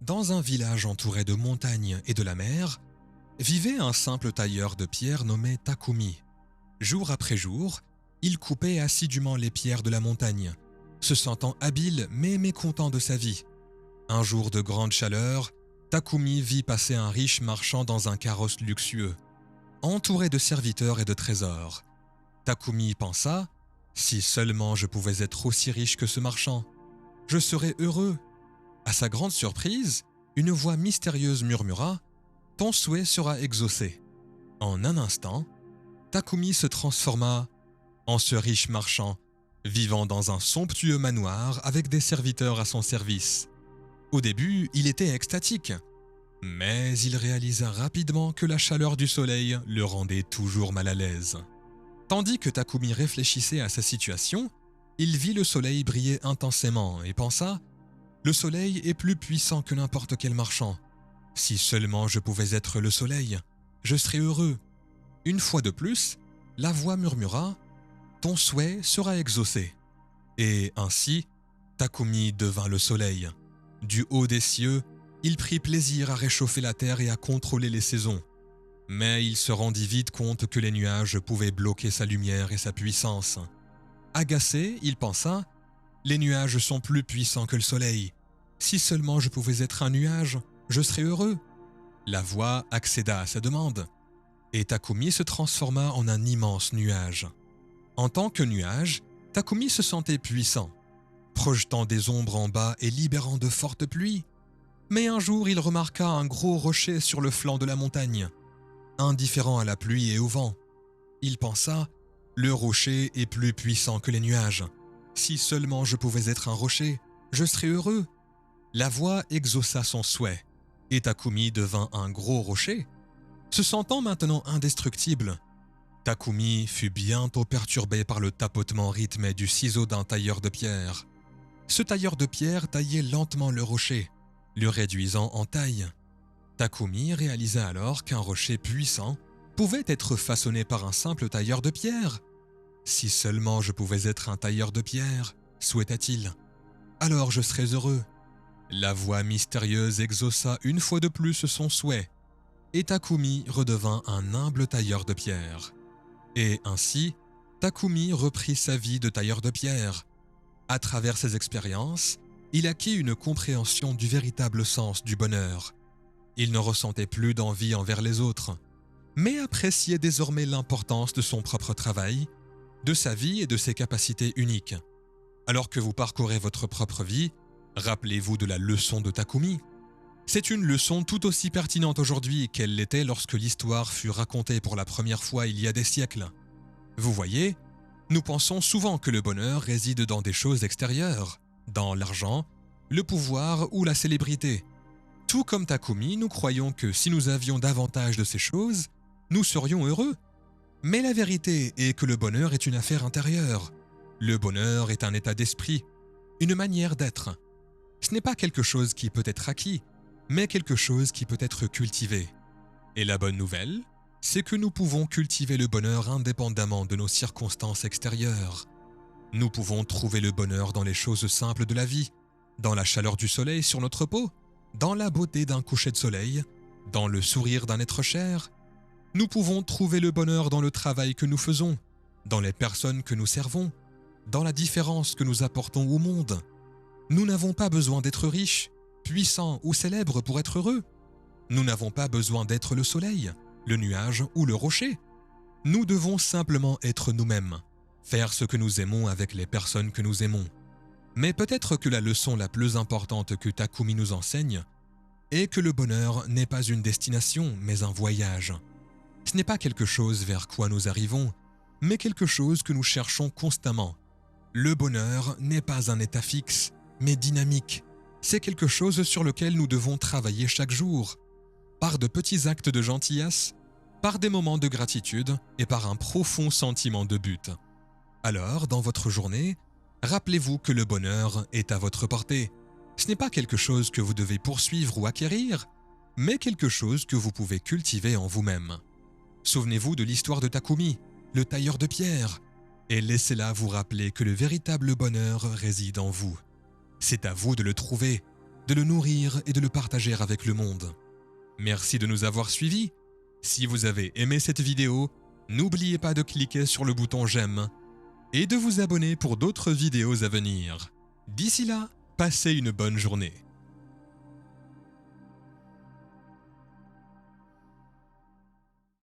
Dans un village entouré de montagnes et de la mer, vivait un simple tailleur de pierre nommé Takumi. Jour après jour, il coupait assidûment les pierres de la montagne, se sentant habile mais mécontent de sa vie. Un jour de grande chaleur, Takumi vit passer un riche marchand dans un carrosse luxueux, entouré de serviteurs et de trésors. Takumi pensa « Si seulement je pouvais être aussi riche que ce marchand, je serais heureux. » À sa grande surprise, une voix mystérieuse murmura « Ton souhait sera exaucé. » En un instant, Takumi se transforma en ce riche marchand, vivant dans un somptueux manoir avec des serviteurs à son service. Au début, il était extatique, mais il réalisa rapidement que la chaleur du soleil le rendait toujours mal à l'aise. Tandis que Takumi réfléchissait à sa situation, il vit le soleil briller intensément et pensa « Le soleil est plus puissant que n'importe quel marchand. Si seulement je pouvais être le soleil, je serais heureux. » Une fois de plus, la voix murmura « Ton souhait sera exaucé. » Et ainsi, Takumi devint le soleil. Du haut des cieux, il prit plaisir à réchauffer la terre et à contrôler les saisons. Mais il se rendit vite compte que les nuages pouvaient bloquer sa lumière et sa puissance. Agacé, il pensa « Les nuages sont plus puissants que le soleil. Si seulement je pouvais être un nuage, je serais heureux. » La voix accéda à sa demande, et Takumi se transforma en un immense nuage. En tant que nuage, Takumi se sentait puissant, projetant des ombres en bas et libérant de fortes pluies. Mais un jour, il remarqua un gros rocher sur le flanc de la montagne, indifférent à la pluie et au vent. Il pensa « Le rocher est plus puissant que les nuages. Si seulement je pouvais être un rocher, je serais heureux. » La voix exauça son souhait, et Takumi devint un gros rocher. Se sentant maintenant indestructible, Takumi fut bientôt perturbé par le tapotement rythmé du ciseau d'un tailleur de pierre. Ce tailleur de pierre taillait lentement le rocher, le réduisant en taille. Takumi réalisa alors qu'un rocher puissant pouvait être façonné par un simple tailleur de pierre. « Si seulement je pouvais être un tailleur de pierre, souhaita-t-il, alors je serais heureux. » La voix mystérieuse exauça une fois de plus son souhait, et Takumi redevint un humble tailleur de pierre. Et ainsi, Takumi reprit sa vie de tailleur de pierre. À travers ses expériences, il acquit une compréhension du véritable sens du bonheur. Il ne ressentait plus d'envie envers les autres, mais appréciait désormais l'importance de son propre travail, de sa vie et de ses capacités uniques. Alors que vous parcourez votre propre vie, rappelez-vous de la leçon de Takumi. C'est une leçon tout aussi pertinente aujourd'hui qu'elle l'était lorsque l'histoire fut racontée pour la première fois il y a des siècles. Vous voyez, nous pensons souvent que le bonheur réside dans des choses extérieures, dans l'argent, le pouvoir ou la célébrité. Tout comme Takumi, nous croyons que si nous avions davantage de ces choses, nous serions heureux. Mais la vérité est que le bonheur est une affaire intérieure. Le bonheur est un état d'esprit, une manière d'être. Ce n'est pas quelque chose qui peut être acquis, mais quelque chose qui peut être cultivé. Et la bonne nouvelle, c'est que nous pouvons cultiver le bonheur indépendamment de nos circonstances extérieures. Nous pouvons trouver le bonheur dans les choses simples de la vie, dans la chaleur du soleil sur notre peau, dans la beauté d'un coucher de soleil, dans le sourire d'un être cher. Nous pouvons trouver le bonheur dans le travail que nous faisons, dans les personnes que nous servons, dans la différence que nous apportons au monde. Nous n'avons pas besoin d'être riches, puissants ou célèbres pour être heureux. Nous n'avons pas besoin d'être le soleil, le nuage ou le rocher. Nous devons simplement être nous-mêmes, faire ce que nous aimons avec les personnes que nous aimons. Mais peut-être que la leçon la plus importante que Takumi nous enseigne est que le bonheur n'est pas une destination, mais un voyage. Ce n'est pas quelque chose vers quoi nous arrivons, mais quelque chose que nous cherchons constamment. Le bonheur n'est pas un état fixe, mais dynamique. C'est quelque chose sur lequel nous devons travailler chaque jour, par de petits actes de gentillesse, par des moments de gratitude et par un profond sentiment de but. Alors, dans votre journée, rappelez-vous que le bonheur est à votre portée. Ce n'est pas quelque chose que vous devez poursuivre ou acquérir, mais quelque chose que vous pouvez cultiver en vous-même. Souvenez-vous de l'histoire de Takumi, le tailleur de pierre, et laissez-la vous rappeler que le véritable bonheur réside en vous. C'est à vous de le trouver. de le nourrir et de le partager avec le monde. Merci de nous avoir suivis. Si vous avez aimé cette vidéo, n'oubliez pas de cliquer sur le bouton j'aime et de vous abonner pour d'autres vidéos à venir. D'ici là, passez une bonne journée.